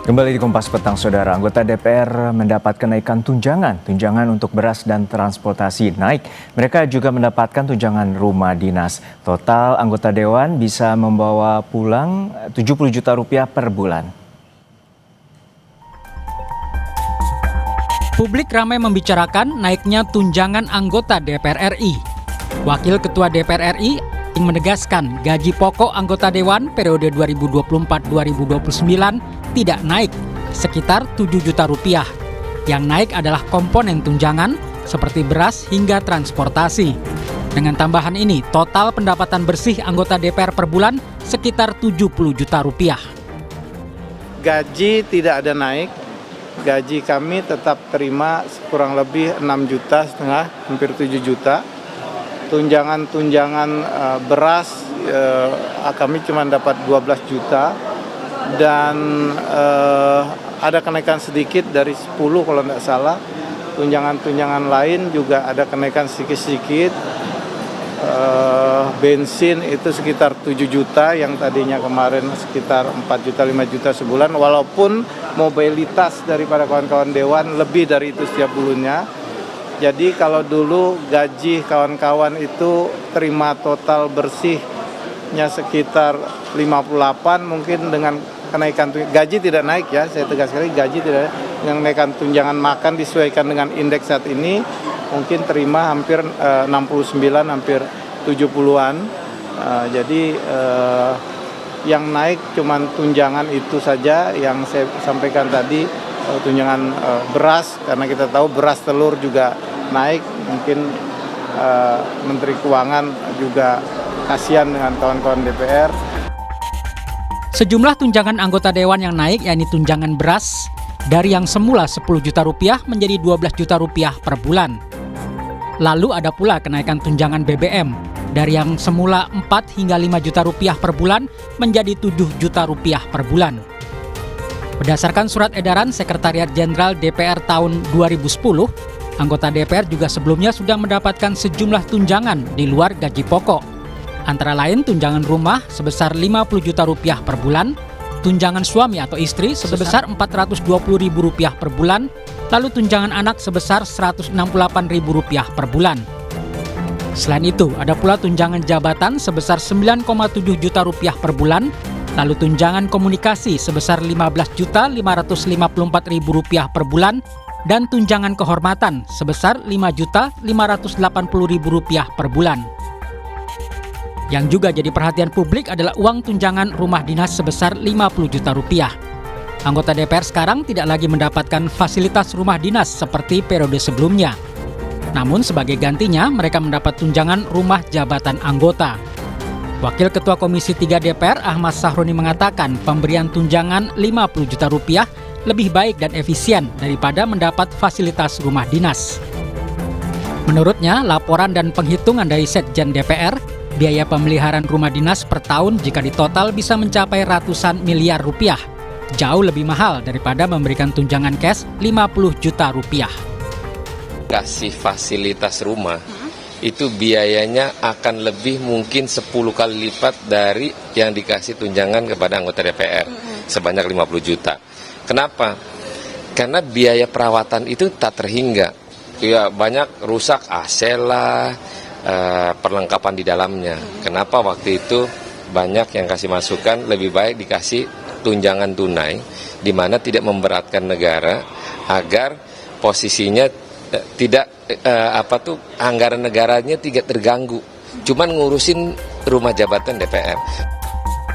Kembali di Kompas Petang, Saudara. Anggota DPR mendapat kenaikan tunjangan untuk beras dan transportasi naik. Mereka juga mendapatkan tunjangan rumah dinas. Total anggota Dewan bisa membawa pulang 70 juta rupiah per bulan. Publik ramai membicarakan naiknya tunjangan anggota DPR RI. Wakil Ketua DPR RI menegaskan gaji pokok anggota Dewan periode 2024-2029 tidak naik, sekitar 7 juta rupiah. Yang naik adalah komponen tunjangan seperti beras hingga transportasi. Dengan tambahan ini, total pendapatan bersih anggota DPR per bulan sekitar 70 juta rupiah. Gaji tidak ada naik, gaji kami tetap terima kurang lebih 6,5 juta, hampir 7 juta. Tunjangan beras kami cuma dapat 12 juta. Dan ada kenaikan sedikit dari 10 kalau tidak salah. Tunjangan lain juga ada kenaikan sedikit-sedikit. Bensin itu sekitar 7 juta yang tadinya kemarin sekitar 4 juta 5 juta sebulan, walaupun mobilitas daripada kawan-kawan Dewan lebih dari itu setiap bulannya. Jadi kalau dulu gaji kawan-kawan itu terima total bersihnya sekitar 58, mungkin dengan kenaikan gaji tidak naik ya, saya tegas sekali, gaji tidak, dengan kenaikan tunjangan makan disesuaikan dengan indeks saat ini mungkin terima hampir 69, hampir 70-an. Jadi yang naik cuman tunjangan itu saja yang saya sampaikan tadi, tunjangan beras, karena kita tahu beras telur juga naik, mungkin Menteri Keuangan juga kasihan dengan kawan-kawan DPR. Sejumlah tunjangan anggota Dewan yang naik, yakni tunjangan beras dari yang semula 10 juta rupiah menjadi 12 juta rupiah per bulan. Lalu ada pula kenaikan tunjangan BBM dari yang semula 4 hingga 5 juta rupiah per bulan menjadi 7 juta rupiah per bulan. Berdasarkan surat edaran Sekretariat Jenderal DPR tahun 2010, anggota DPR juga sebelumnya sudah mendapatkan sejumlah tunjangan di luar gaji pokok. Antara lain tunjangan rumah sebesar 50 juta rupiah per bulan, tunjangan suami atau istri sebesar 420 ribu rupiah per bulan, lalu tunjangan anak sebesar 168 ribu rupiah per bulan. Selain itu, ada pula tunjangan jabatan sebesar 9,7 juta rupiah per bulan, lalu tunjangan komunikasi sebesar 15 juta 554 ribu rupiah per bulan, dan tunjangan kehormatan sebesar 5 juta 580 ribu rupiah per bulan. Yang juga jadi perhatian publik adalah uang tunjangan rumah dinas sebesar 50 juta rupiah. Anggota DPR sekarang tidak lagi mendapatkan fasilitas rumah dinas seperti periode sebelumnya. Namun sebagai gantinya mereka mendapat tunjangan rumah jabatan anggota. Wakil Ketua Komisi 3 DPR Ahmad Sahroni mengatakan pemberian tunjangan 50 juta rupiah lebih baik dan efisien daripada mendapat fasilitas rumah dinas. Menurutnya, laporan dan penghitungan dari Setjen DPR, biaya pemeliharaan rumah dinas per tahun jika ditotal bisa mencapai ratusan miliar rupiah. Jauh lebih mahal daripada memberikan tunjangan cash 50 juta rupiah. Kasih fasilitas rumah, itu biayanya akan lebih mungkin 10 kali lipat dari yang dikasih tunjangan kepada anggota DPR, sebanyak 50 juta. Kenapa? Karena biaya perawatan itu tak terhingga. Ya, banyak rusak AC lah, perlengkapan di dalamnya. Kenapa waktu itu banyak yang kasih masukan lebih baik dikasih tunjangan tunai, di mana tidak memberatkan negara agar posisinya tidak anggaran negaranya tidak terganggu. Cuman ngurusin rumah jabatan DPR.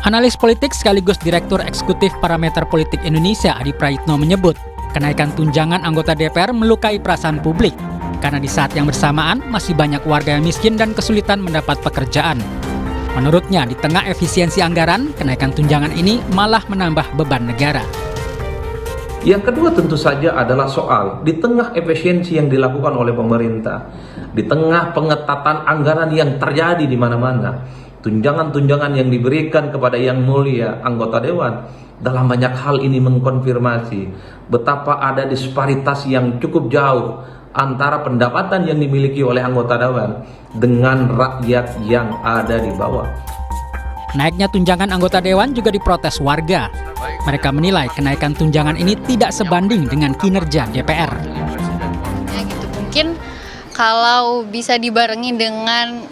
Analis politik sekaligus Direktur Eksekutif Parameter Politik Indonesia Adi Praitno menyebut kenaikan tunjangan anggota DPR melukai perasaan publik. Karena di saat yang bersamaan masih banyak warga yang miskin dan kesulitan mendapat pekerjaan. Menurutnya, di tengah efisiensi anggaran, kenaikan tunjangan ini malah menambah beban negara. Yang kedua tentu saja adalah soal di tengah efisiensi yang dilakukan oleh pemerintah, di tengah pengetatan anggaran yang terjadi di mana-mana, tunjangan-tunjangan yang diberikan kepada yang mulia anggota Dewan, dalam banyak hal ini mengkonfirmasi betapa ada disparitas yang cukup jauh antara pendapatan yang dimiliki oleh anggota Dewan dengan rakyat yang ada di bawah. Naiknya tunjangan anggota dewan juga diprotes warga. Mereka menilai kenaikan tunjangan ini tidak sebanding dengan kinerja DPR. Ya gitu, mungkin kalau bisa dibarengi dengan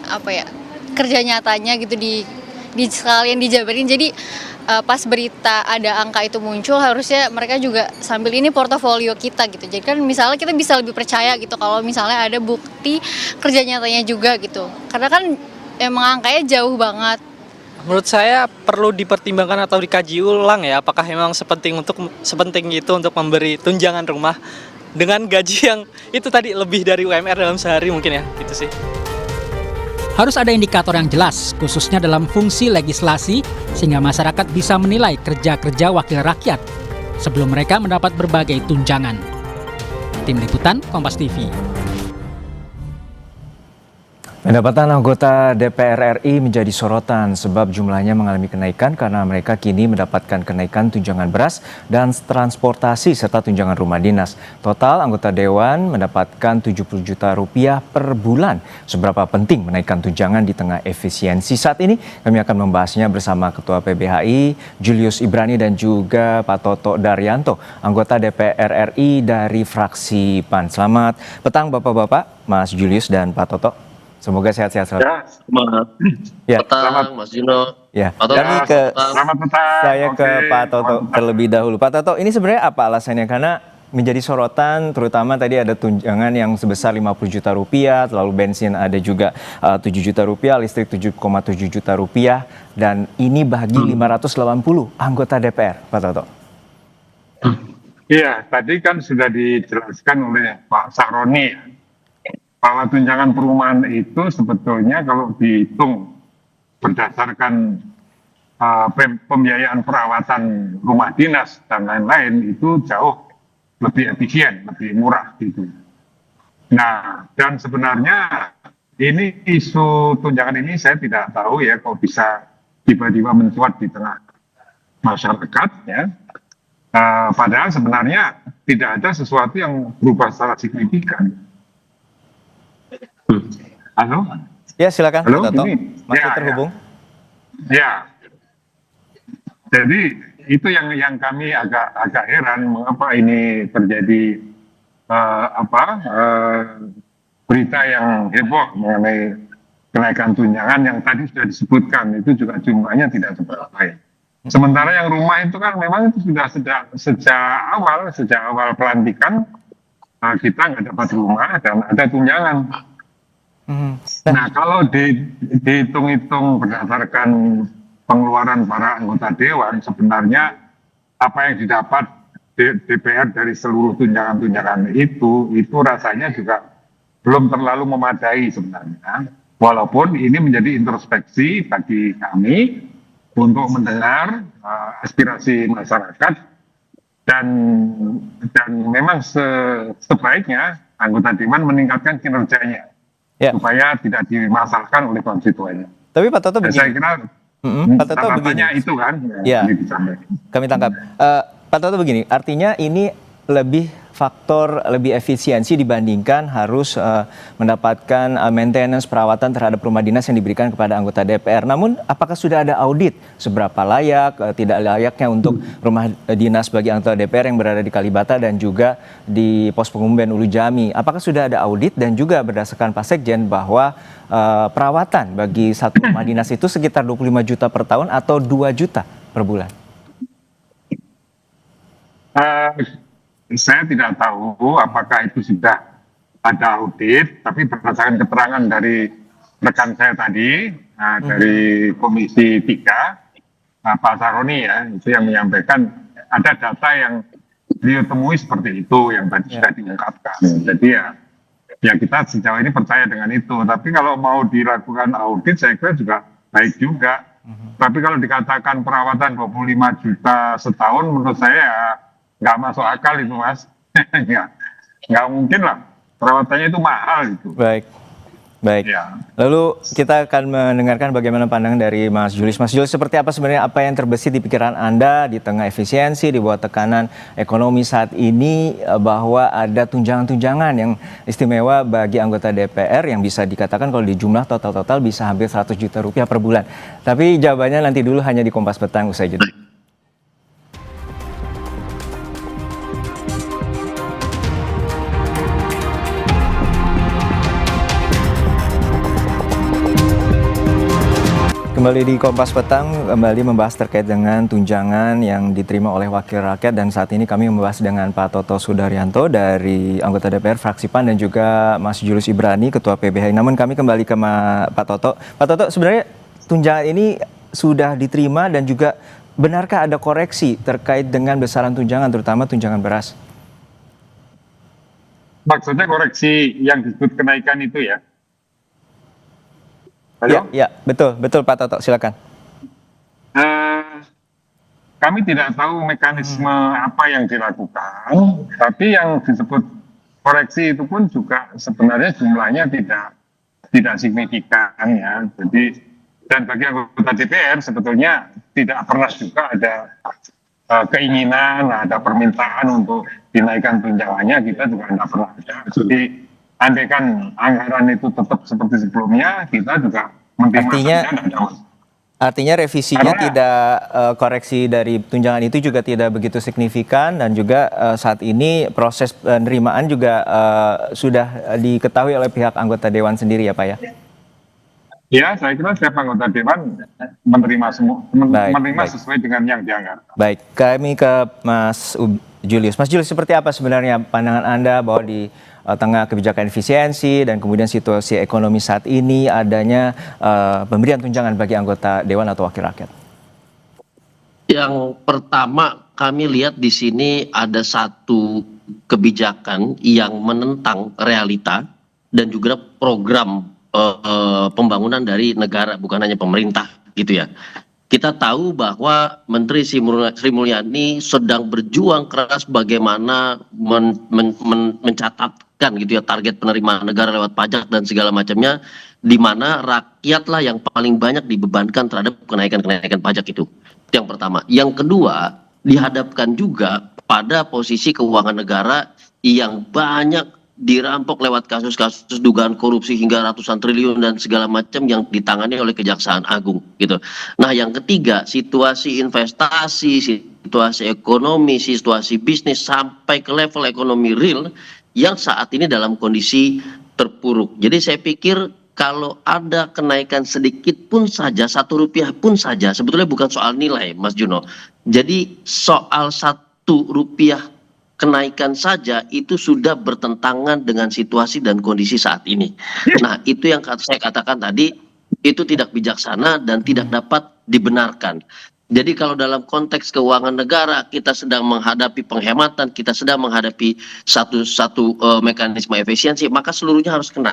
kerja nyatanya gitu di sekalian dijabarin. Jadi pas berita ada angka itu muncul, harusnya mereka juga sambil ini portofolio kita gitu. Jadi kan misalnya kita bisa lebih percaya gitu kalau misalnya ada bukti kerja nyatanya juga gitu. Karena kan emang angkanya jauh banget. Menurut saya perlu dipertimbangkan atau dikaji ulang ya, apakah memang sepenting itu untuk memberi tunjangan rumah dengan gaji yang itu tadi lebih dari UMR dalam sehari mungkin ya, gitu sih. Harus ada indikator yang jelas, khususnya dalam fungsi legislasi, sehingga masyarakat bisa menilai kerja-kerja wakil rakyat sebelum mereka mendapat berbagai tunjangan. Tim Liputan, Kompas TV. Pendapatan anggota DPR RI menjadi sorotan sebab jumlahnya mengalami kenaikan karena mereka kini mendapatkan kenaikan tunjangan beras dan transportasi serta tunjangan rumah dinas. Total anggota dewan mendapatkan 70 juta rupiah per bulan. Seberapa penting menaikkan tunjangan di tengah efisiensi saat ini? Kami akan membahasnya bersama Ketua PBHI Julius Ibrani dan juga Pak Toto Daryanto, anggota DPR RI dari fraksi PAN. Selamat petang Bapak-Bapak, Mas Julius dan Pak Toto. Semoga sehat-sehat selalu. Ya, selamat Mas Juno. Ya, selamat petang. Saya ke Pak Toto terlebih dahulu. Pak Toto, ini sebenarnya apa alasannya? Karena menjadi sorotan, terutama tadi ada tunjangan yang sebesar 50 juta rupiah, lalu bensin ada juga 7 juta rupiah, listrik 7,7 juta rupiah, dan ini bagi 580 anggota DPR, Pak Toto. Iya, tadi kan sudah dijelaskan oleh Pak Sahroni bahwa tunjangan perumahan itu sebetulnya kalau dihitung berdasarkan pembiayaan perawatan rumah dinas dan lain-lain itu jauh lebih efisien, lebih murah gitu. Nah, dan sebenarnya ini isu tunjangan ini saya tidak tahu ya kok bisa tiba-tiba mencuat di tengah masyarakat ya. Padahal sebenarnya tidak ada sesuatu yang berubah secara signifikan. Halo? Ya, silakan. Halo, Pak Toto. ini. Masih terhubung. Ya. Jadi itu yang kami agak heran mengapa ini terjadi berita yang heboh mengenai kenaikan tunjangan yang tadi sudah disebutkan itu juga jumlahnya tidak seberapa ya. Sementara yang rumah itu kan memang itu sudah sejak awal pelantikan kita nggak dapat rumah dan ada tunjangan. Nah, kalau dihitung-hitung berdasarkan pengeluaran para anggota dewan, sebenarnya apa yang didapat DPR dari seluruh tunjangan-tunjangan itu rasanya juga belum terlalu memadai sebenarnya. Walaupun ini menjadi introspeksi bagi kami untuk mendengar aspirasi masyarakat dan memang sebaiknya anggota dewan meningkatkan kinerjanya. Ya. Supaya tidak dimasalahkan oleh konstituennya. Tapi Pak Toto begini. Saya kira Pak Toto begini. Itu kan. Ya. Kami tangkap. Pak Toto begini. Artinya ini lebih efisiensi dibandingkan harus mendapatkan maintenance perawatan terhadap rumah dinas yang diberikan kepada anggota DPR. Namun apakah sudah ada audit seberapa layak, tidak layaknya untuk rumah dinas bagi anggota DPR yang berada di Kalibata dan juga di pos pengumben Ulu Jami? Apakah sudah ada audit dan juga berdasarkan Pak Sekjen bahwa perawatan bagi satu rumah dinas itu sekitar 25 juta per tahun atau 2 juta per bulan? Saya tidak tahu apakah itu sudah ada audit, tapi berdasarkan keterangan dari rekan saya tadi, dari Komisi 3, Pak Sahroni ya, itu yang menyampaikan ada data yang beliau temui seperti itu, yang tadi sudah diungkapkan. Jadi ya kita sejauh ini percaya dengan itu, tapi kalau mau dilakukan audit saya kira juga baik juga. Tapi kalau dikatakan perawatan 25 juta setahun menurut saya nggak masuk akal itu Mas. nggak mungkin lah, perawatannya itu mahal itu. Baik. Baik. Ya. Lalu kita akan mendengarkan bagaimana pandangan dari Mas Julius. Mas Julius, seperti apa sebenarnya apa yang terbesit di pikiran Anda di tengah efisiensi, di bawah tekanan ekonomi saat ini, bahwa ada tunjangan-tunjangan yang istimewa bagi anggota DPR yang bisa dikatakan kalau di jumlah total bisa hampir 100 juta rupiah per bulan. Tapi jawabannya nanti dulu, hanya di Kompas Petang usai jeda. Kembali di Kompas Petang, kembali membahas terkait dengan tunjangan yang diterima oleh wakil rakyat, dan saat ini kami membahas dengan Pak Toto Sudaryanto dari anggota DPR fraksi PAN dan juga Mas Julius Ibrani, Ketua PBHI. Namun kami kembali ke Pak Toto. Pak Toto, sebenarnya tunjangan ini sudah diterima dan juga benarkah ada koreksi terkait dengan besaran tunjangan, terutama tunjangan beras? Maksudnya koreksi yang disebut kenaikan itu ya? Halo? Ya, betul Pak Toto, silakan. Kami tidak tahu mekanisme apa yang dilakukan, tapi yang disebut koreksi itu pun juga sebenarnya jumlahnya tidak signifikan ya. Jadi, dan bagi anggota DPR sebetulnya tidak pernah juga ada keinginan, ada permintaan untuk dinaikkan tunjangannya, kita juga tidak pernah ada. Jadi andaikan anggaran itu tetap seperti sebelumnya, kita juga menerima. Artinya revisinya tidak, koreksi dari tunjangan itu juga tidak begitu signifikan, dan juga saat ini proses penerimaan juga sudah diketahui oleh pihak anggota Dewan sendiri ya Pak ya? Ya, saya kira setiap anggota Dewan menerima sesuai dengan yang dianggarkan. Baik, kami ke Mas Julius. Mas Julius, seperti apa sebenarnya pandangan Anda bahwa di tengah kebijakan efisiensi dan kemudian situasi ekonomi saat ini adanya pemberian tunjangan bagi anggota Dewan atau wakil rakyat? Yang pertama, kami lihat di sini ada satu kebijakan yang menentang realita dan juga program pembangunan dari negara, bukan hanya pemerintah gitu ya. Kita tahu bahwa Menteri Sri Mulyani sedang berjuang keras bagaimana mencatatkan gitu ya target penerimaan negara lewat pajak dan segala macamnya, di mana rakyatlah yang paling banyak dibebankan terhadap kenaikan pajak itu. Yang pertama. Yang kedua, dihadapkan juga pada posisi keuangan negara yang banyak dirampok lewat kasus-kasus dugaan korupsi hingga ratusan triliun dan segala macam yang ditangani oleh Kejaksaan Agung gitu. Nah, yang ketiga, situasi investasi, situasi ekonomi, situasi bisnis sampai ke level ekonomi real yang saat ini dalam kondisi terpuruk. Jadi saya pikir kalau ada kenaikan sedikit pun saja, Rp1 pun saja, sebetulnya bukan soal nilai, Mas Juno. Jadi soal Rp1 kenaikan saja itu sudah bertentangan dengan situasi dan kondisi saat ini. Nah, itu yang saya katakan tadi, itu tidak bijaksana dan tidak dapat dibenarkan. Jadi kalau dalam konteks keuangan negara kita sedang menghadapi penghematan, kita sedang menghadapi satu mekanisme efisiensi, maka seluruhnya harus kena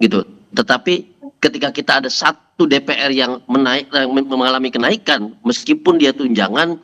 gitu. Tetapi ketika kita ada satu DPR yang mengalami kenaikan meskipun dia tunjangan,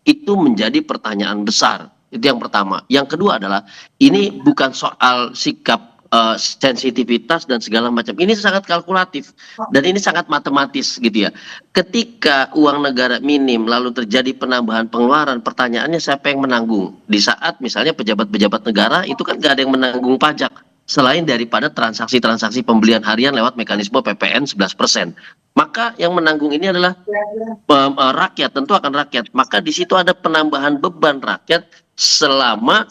itu menjadi pertanyaan besar. Itu yang pertama. Yang kedua adalah ini bukan soal sikap sensitivitas dan segala macam. Ini sangat kalkulatif dan ini sangat matematis gitu ya. Ketika uang negara minim lalu terjadi penambahan pengeluaran, pertanyaannya siapa yang menanggung? Di saat misalnya pejabat-pejabat negara itu kan gak ada yang menanggung pajak selain daripada transaksi-transaksi pembelian harian lewat mekanisme PPN 11%. Maka yang menanggung ini adalah rakyat, tentu akan rakyat. Maka di situ ada penambahan beban rakyat selama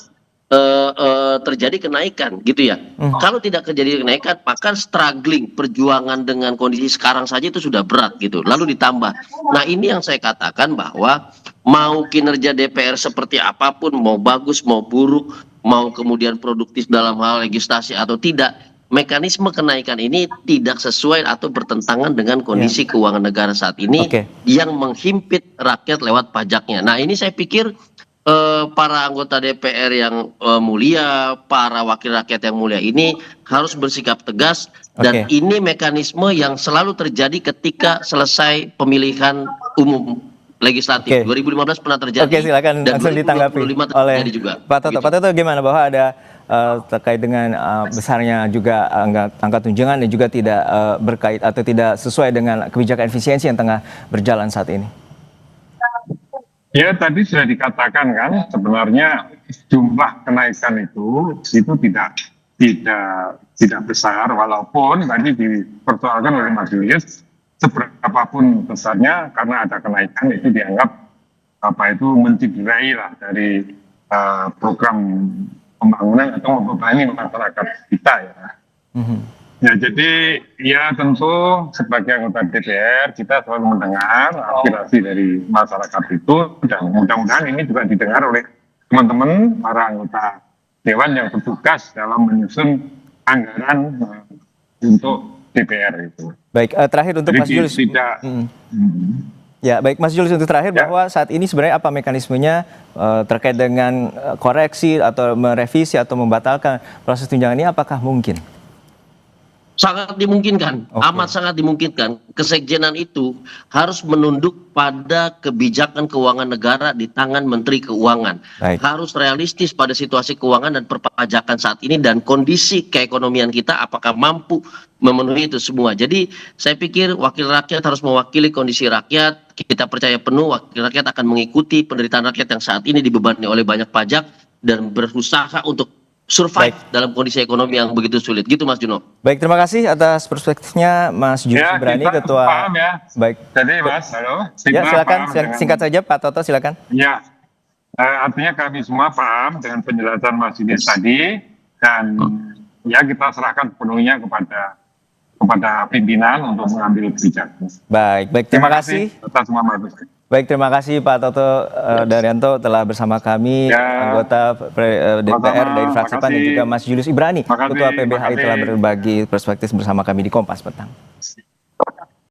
terjadi kenaikan gitu ya. Kalau tidak terjadi kenaikan, maka struggling perjuangan dengan kondisi sekarang saja itu sudah berat gitu. Lalu ditambah. Nah, ini yang saya katakan bahwa mau kinerja DPR seperti apapun, mau bagus mau buruk, mau kemudian produktif dalam hal legislasi atau tidak, mekanisme kenaikan ini tidak sesuai atau bertentangan dengan kondisi keuangan negara saat ini yang menghimpit rakyat lewat pajaknya. Nah, ini saya pikir para anggota DPR yang mulia, para wakil rakyat yang mulia ini harus bersikap tegas dan ini mekanisme yang selalu terjadi ketika selesai pemilihan umum legislatif. Oke. 2015 pernah terjadi. Oke, silakan dan langsung ditanggapi 2025 oleh terjadi juga. Pak Toto. Gitu. Pak Toto, gimana bahwa ada terkait dengan besarnya juga angka tunjangan dan juga tidak berkait atau tidak sesuai dengan kebijakan efisiensi yang tengah berjalan saat ini? Ya tadi sudah dikatakan kan sebenarnya jumlah kenaikan itu tidak besar, walaupun tadi dipersoalkan oleh Mas Julius seberapapun besarnya karena ada kenaikan itu dianggap menciderai lah dari program pembangunan atau membebani masyarakat kita ya. Ya jadi ya tentu sebagai anggota DPR kita selalu mendengar aspirasi dari masyarakat itu, dan mudah-mudahan ini juga didengar oleh teman-teman para anggota Dewan yang bertugas dalam menyusun anggaran untuk DPR itu. Baik, terakhir untuk Jadi Mas Julius. Ya, baik Mas Julius, untuk terakhir bahwa saat ini sebenarnya apa mekanismenya terkait dengan koreksi atau merevisi atau membatalkan proses tunjangan ini, apakah mungkin? Sangat dimungkinkan, amat sangat dimungkinkan. Kesekjenan itu harus menunduk pada kebijakan keuangan negara di tangan Menteri Keuangan. Baik. Harus realistis pada situasi keuangan dan perpajakan saat ini dan kondisi keekonomian kita apakah mampu memenuhi itu semua. Jadi saya pikir wakil rakyat harus mewakili kondisi rakyat. Kita percaya penuh wakil rakyat akan mengikuti penderitaan rakyat yang saat ini dibebani oleh banyak pajak dan berusaha untuk survive dalam kondisi ekonomi yang begitu sulit. Gitu Mas Juno. Baik, terima kasih atas perspektifnya Mas Julius Ibrani, kita Ketua. paham ya. Baik. Jadi Mas, halo. Ya, silakan paham singkat saja Pak Toto, silakan. Ya, artinya kami semua paham dengan penjelasan Mas Julius tadi, dan ya kita serahkan penuhnya kepada pimpinan untuk mengambil kebijakan. Baik, terima kasih. Atas semua masukan. Baik, terima kasih Pak Toto Daryanto telah bersama kami, anggota DPR dari fraksi PAN, dan juga Mas Julius Ibrani, Ketua PBHI, telah berbagi perspektif bersama kami di Kompas Petang.